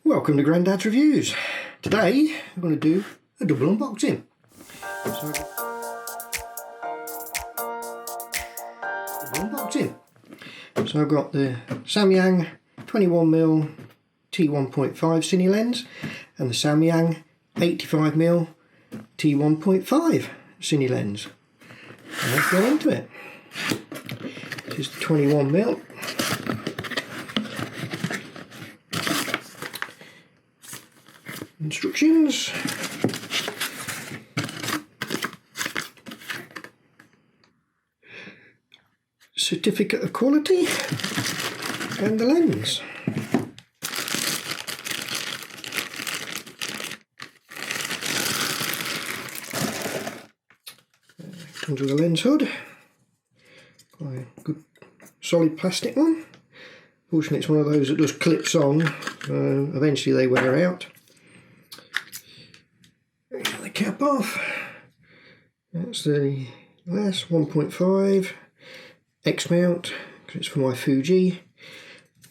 Welcome to Grandad's Reviews. Today I'm going to do a double unboxing. So I've got the Samyang 21mm T1.5 Cine Lens and the Samyang 85mm T1.5 Cine Lens. And let's get into it. This is the 21mm. Instructions. Certificate of quality and the lens. Comes with a lens hood. Quite a good solid plastic one. Fortunately it's one of those that just clips on, eventually they wear out. Get the cap off. That's the glass 1.5 X mount, because it's for my Fuji,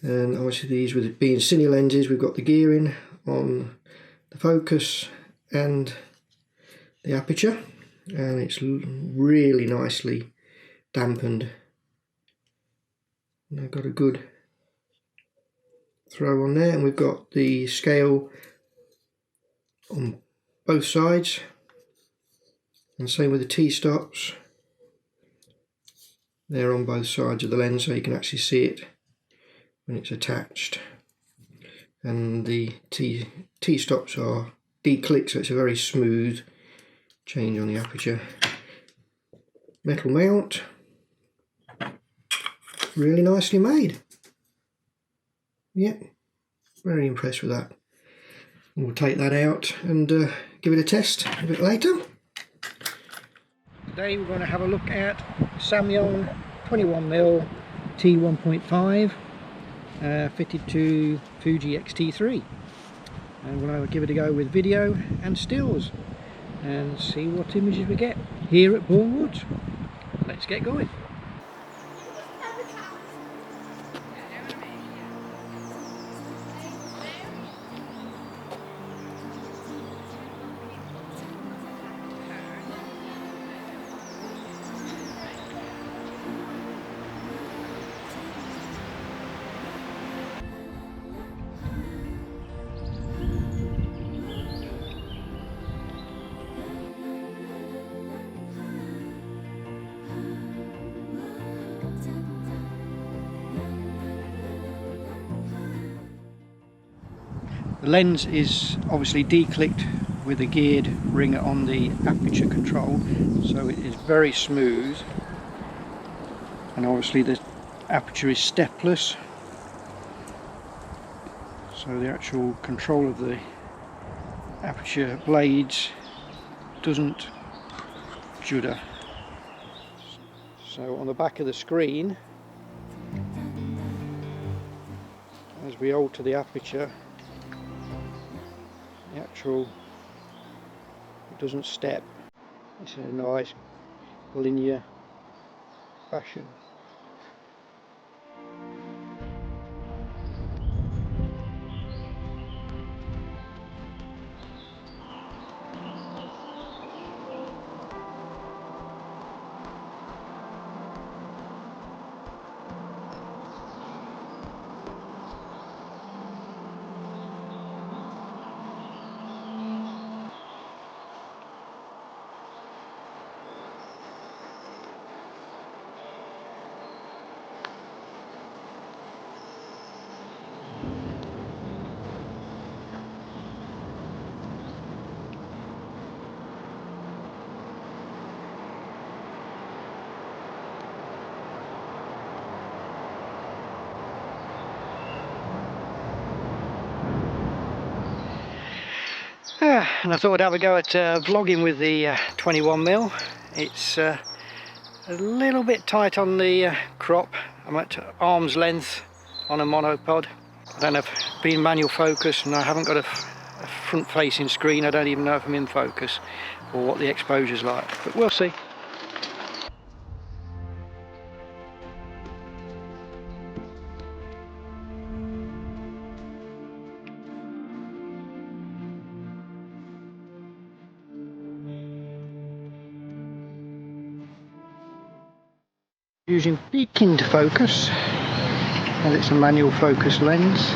and obviously these, with it being cine lenses, we've got the gearing on the focus and the aperture, and it's really nicely dampened. And I've got a good throw on there, and we've got the scale on both sides, and same with the T-stops. They're on both sides of the lens, so you can actually see it when it's attached. And the T-stops are declicked, so it's a very smooth change on the aperture. Metal mount, really nicely made. Yep, very impressed with that. We'll take that out and give it a test a bit later. Today we're going to have a look at Samyang 21mm T1.5 fitted to Fuji X-T3, and we're going to give it a go with video and stills and see what images we get here at Bournemouth. Let's get going. The lens is obviously declicked with a geared ring on the aperture control, so it is very smooth, and obviously the aperture is stepless, so the actual control of the aperture blades doesn't judder. So on the back of the screen, as we alter the aperture, the actual, it doesn't step, it's in a nice linear fashion. And I thought I'd have a go at vlogging with the 21mm. It's a little bit tight on the crop. I'm at arm's length on a monopod. I don't have being manual focus, and I haven't got a front facing screen. I don't even know if I'm in focus or what the exposure's like, but we'll see. Using beacon to focus, and it's a manual focus lens.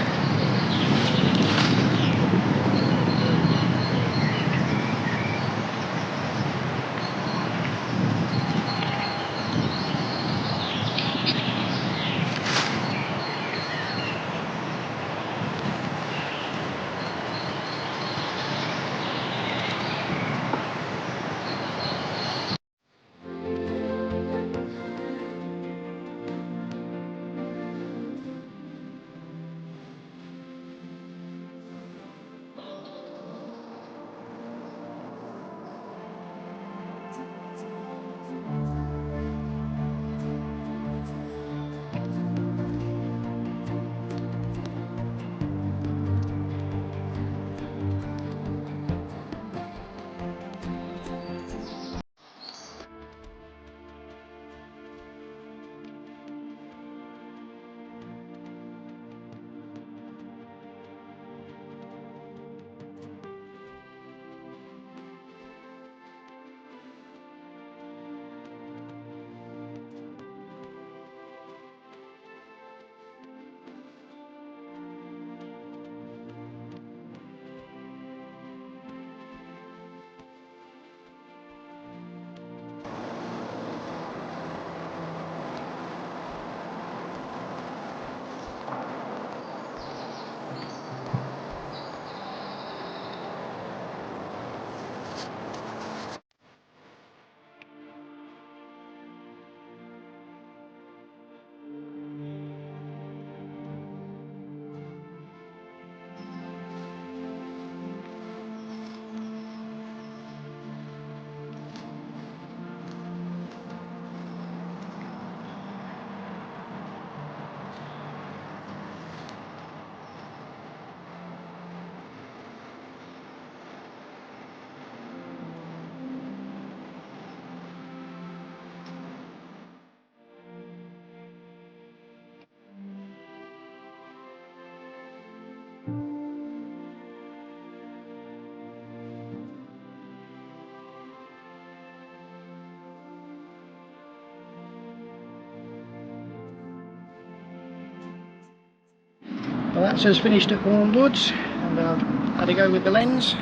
Well, that's us finished at Warm Woods, and I've had a go with the lens.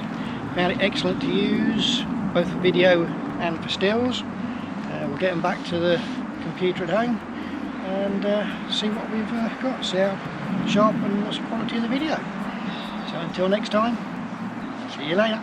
Found it excellent to use, both for video and for stills. We'll get them back to the computer at home and see what we've got, see how sharp and what's the quality of the video. So until next time, see you later.